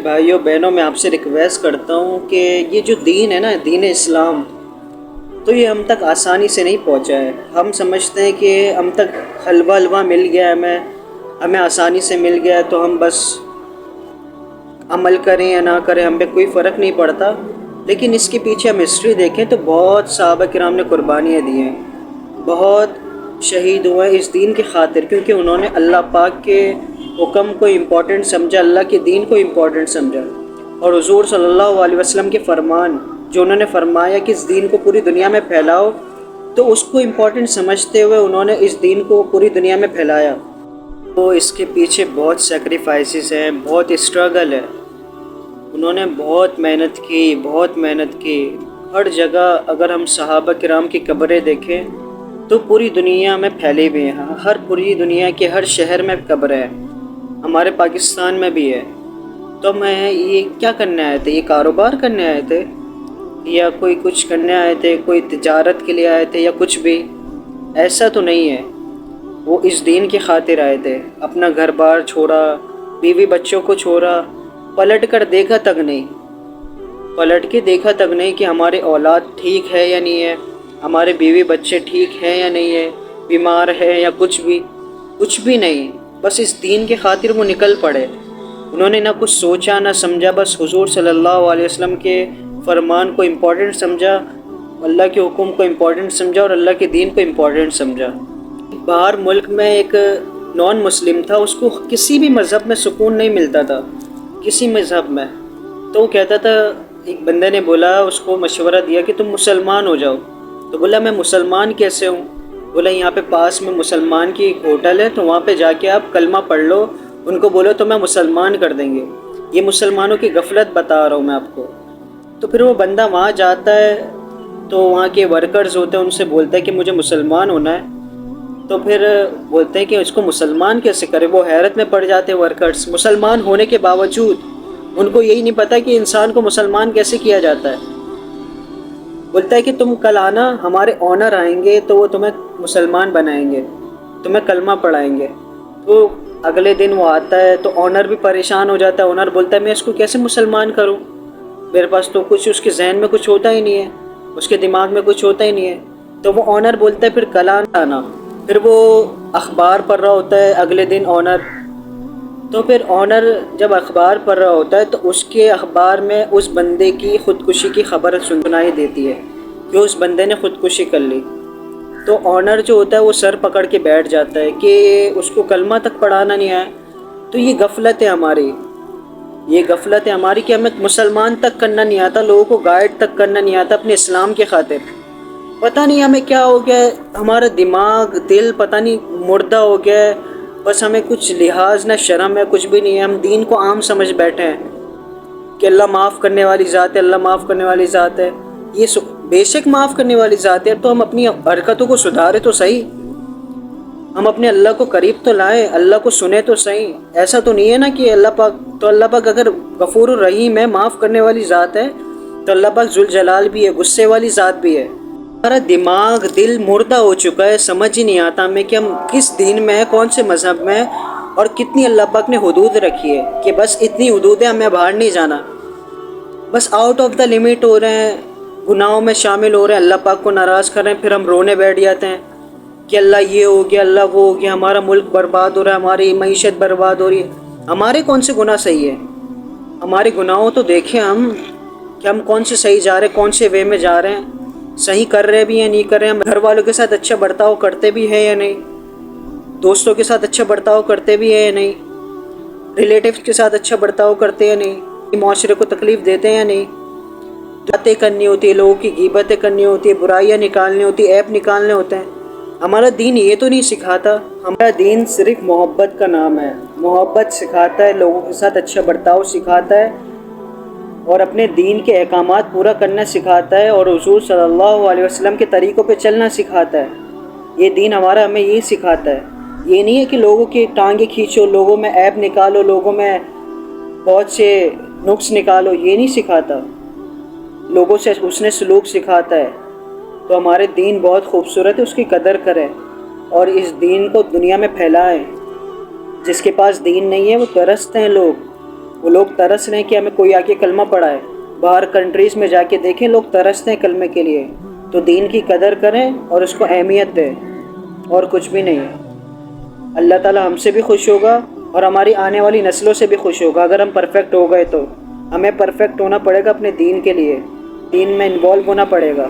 بھائیوں بہنوں، میں آپ سے ریکویسٹ کرتا ہوں کہ یہ جو دین ہے نا، دین اسلام، تو یہ ہم تک آسانی سے نہیں پہنچا ہے۔ ہم سمجھتے ہیں کہ ہم تک حلوہ مل گیا، ہمیں آسانی سے مل گیا تو ہم بس عمل کریں یا نہ کریں، ہم پہ کوئی فرق نہیں پڑتا۔ لیکن اس کے پیچھے ہم ہسٹری دیکھیں تو بہت صحابہ کرام نے قربانیاں دی ہیں، بہت شہید ہوئے اس دین کی خاطر، کیونکہ انہوں نے اللہ پاک کے حکم کو امپورٹنٹ سمجھا، اللہ کے دین کو امپورٹنٹ سمجھا، اور حضور صلی اللہ علیہ وسلم کے فرمان جو انہوں نے فرمایا کہ اس دین کو پوری دنیا میں پھیلاؤ، تو اس کو امپورٹنٹ سمجھتے ہوئے انہوں نے اس دین کو پوری دنیا میں پھیلایا۔ تو اس کے پیچھے بہت سیکریفائسز ہیں، بہت اسٹرگل ہے، انہوں نے بہت محنت کی۔ ہر جگہ اگر ہم صحابہ کرام کی قبریں دیکھیں تو پوری دنیا میں پھیلے ہوئے ہیں، پوری دنیا کے ہر شہر میں قبر ہے، ہمارے پاکستان میں بھی ہے۔ تو میں یہ کیا کرنے آئے تھے؟ یہ کاروبار کرنے آئے تھے یا کوئی کچھ کرنے آئے تھے، کوئی تجارت کے لیے آئے تھے یا کچھ بھی؟ ایسا تو نہیں ہے، وہ اس دین کی خاطر آئے تھے، اپنا گھر بار چھوڑا، بیوی بچوں کو چھوڑا، پلٹ کے دیکھا تک نہیں کہ ہمارے اولاد ٹھیک ہے یا نہیں ہے، ہمارے بیوی بچے ٹھیک ہیں یا نہیں ہے، بیمار ہے یا کچھ بھی نہیں، بس اس دین کی خاطر وہ نکل پڑے۔ انہوں نے نہ کچھ سوچا نہ سمجھا، بس حضور صلی اللہ علیہ وسلم کے فرمان کو امپورٹنٹ سمجھا، اللہ کے حکم کو امپورٹنٹ سمجھا اور اللہ کے دین کو امپورٹنٹ سمجھا۔ باہر ملک میں ایک نان مسلم تھا، اس کو کسی بھی مذہب میں سکون نہیں ملتا تھا، کسی مذہب میں۔ تو وہ کہتا تھا، ایک بندے نے بولا، اس کو مشورہ دیا کہ تم مسلمان ہو جاؤ۔ تو بولا میں مسلمان کیسے ہوں؟ بولا یہاں پہ پاس میں مسلمان کی ایک ہوٹل ہے، تو وہاں پہ جا کے آپ کلمہ پڑھ لو، ان کو بولو تو میں مسلمان کر دیں گے۔ یہ مسلمانوں کی غفلت بتا رہا ہوں میں آپ کو۔ تو پھر وہ بندہ وہاں جاتا ہے تو وہاں کے ورکرز ہوتے ہیں، ان سے بولتا ہے کہ مجھے مسلمان ہونا ہے۔ تو پھر بولتے ہیں کہ اس کو مسلمان کیسے کرے؟ وہ حیرت میں پڑ جاتے ہیں ورکرز، مسلمان ہونے کے باوجود ان کو یہی نہیں پتہ کہ انسان کو مسلمان کیسے کیا جاتا ہے۔ بولتا ہے کہ تم کل آنا، ہمارے آنر آئیں گے تو وہ تمہیں مسلمان بنائیں گے، تمہیں کلمہ پڑھائیں گے۔ تو اگلے دن وہ آتا ہے تو آنر بھی پریشان ہو جاتا ہے۔ آنر بولتا ہے میں اس کو کیسے مسلمان کروں؟ میرے پاس تو کچھ اس کے ذہن میں کچھ ہوتا ہی نہیں ہے، اس کے دماغ میں کچھ ہوتا ہی نہیں ہے۔ تو وہ آنر بولتا ہے پھر کل آنا۔ پھر وہ اخبار پڑھ رہا ہوتا ہے اگلے دن آنر، تو پھر آنر جب اخبار پڑھ رہا ہوتا ہے تو اس کے اخبار میں اس بندے کی خودکشی کی خبر سنائی دیتی ہے کہ اس بندے نے خودکشی کر لی۔ تو آنر جو ہوتا ہے وہ سر پکڑ کے بیٹھ جاتا ہے کہ اس کو کلمہ تک پڑھانا نہیں آیا۔ تو یہ غفلت ہے ہماری کہ ہمیں مسلمان تک کرنا نہیں آتا، لوگوں کو گائیڈ تک کرنا نہیں آتا اپنے اسلام کے خاطر۔ پتہ نہیں ہمیں کیا ہو گیا ہے، ہمارا دماغ دل پتہ نہیں مردہ ہو گیا ہے، بس ہمیں کچھ لحاظ نہ شرم ہے، کچھ بھی نہیں ہے۔ ہم دین کو عام سمجھ بیٹھے ہیں کہ اللہ معاف کرنے والی ذات ہے، اللہ معاف کرنے والی ذات ہے۔ یہ بے شک معاف کرنے والی ذات ہے، تو ہم اپنی حرکتوں کو سدھارے تو صحیح، ہم اپنے اللہ کو قریب تو لائیں، اللہ کو سنیں تو صحیح۔ ایسا تو نہیں ہے نا کہ اللہ پاک اگر غفور الرحیم ہے، معاف کرنے والی ذات ہے، تو اللہ پاک ذوالجلال بھی ہے، غصے والی ذات بھی ہے۔ ہمارا دماغ دل مردہ ہو چکا ہے، سمجھ ہی نہیں آتا ہمیں کہ ہم کس دین میں ہیں، کون سے مذہب میں ہیں، اور کتنی اللہ پاک نے حدود رکھی ہے کہ بس اتنی حدود ہے، ہمیں باہر نہیں جانا، بس آؤٹ آف دا لمٹ ہو رہے ہیں، گناہوں میں شامل ہو رہے ہیں، اللہ پاک کو ناراض کر رہے ہیں، پھر ہم رونے بیٹھ جاتے ہیں کہ اللہ یہ ہو گیا، اللہ وہ ہو گیا، ہمارا ملک برباد ہو رہا ہے، ہماری معیشت برباد ہو رہی ہے۔ ہمارے کون سے گناہ صحیح ہے؟ ہمارے گناہوں تو دیکھیں ہم کہ ہم کون سے صحیح جا رہے ہیں، کون سے وے میں جا رہے ہیں، صحیح کر رہے بھی ہیں نہیں کر رہے ہیں، گھر والوں کے ساتھ اچھا برتاؤ کرتے بھی ہیں یا نہیں، دوستوں کے ساتھ اچھا برتاؤ کرتے بھی ہیں یا نہیں، ریلیٹیوز کے ساتھ اچھا برتاؤ کرتے ہیں یا نہیں، معاشرے کو تکلیف دیتے ہیں یا نہیں۔ باتیں کرنی ہوتی ہے، لوگوں کی غیبتیں کرنی ہوتی ہے، برائیاں نکالنی ہوتی ہے، عیب نکالنے ہوتے ہیں۔ ہمارا دین یہ تو نہیں سکھاتا، ہمارا دین صرف محبت کا نام ہے، محبت سکھاتا ہے، لوگوں کے ساتھ اچھا برتاؤ سکھاتا ہے، اور اپنے دین کے احکامات پورا کرنا سکھاتا ہے، اور حضور صلی اللہ علیہ وسلم کے طریقوں پہ چلنا سکھاتا ہے۔ یہ دین ہمارا ہمیں یہی سکھاتا ہے۔ یہ نہیں ہے کہ لوگوں کی ٹانگیں کھینچو، لوگوں میں عیب نکالو، لوگوں میں بہت سے نقص نکالو، یہ نہیں سکھاتا، لوگوں سے حسن سلوک سکھاتا ہے۔ تو ہمارے دین بہت خوبصورت ہے، اس کی قدر کریں اور اس دین کو دنیا میں پھیلائیں۔ جس کے پاس دین نہیں ہے وہ پرست ہیں لوگ، وہ لوگ ترس رہے ہیں کہ ہمیں کوئی آ کے کلمہ پڑھائے. باہر کنٹریز میں جا کے دیکھیں لوگ ترستے ہیں کلمے کے لیے. تو دین کی قدر کریں اور اس کو اہمیت دیں, اور کچھ بھی نہیں ہے. اللہ تعالیٰ ہم سے بھی خوش ہوگا اور ہماری آنے والی نسلوں سے بھی خوش ہوگا اگر ہم پرفیکٹ ہو گئے. تو ہمیں پرفیکٹ ہونا پڑے گا اپنے دین کے لیے, دین میں انوالو ہونا پڑے گا.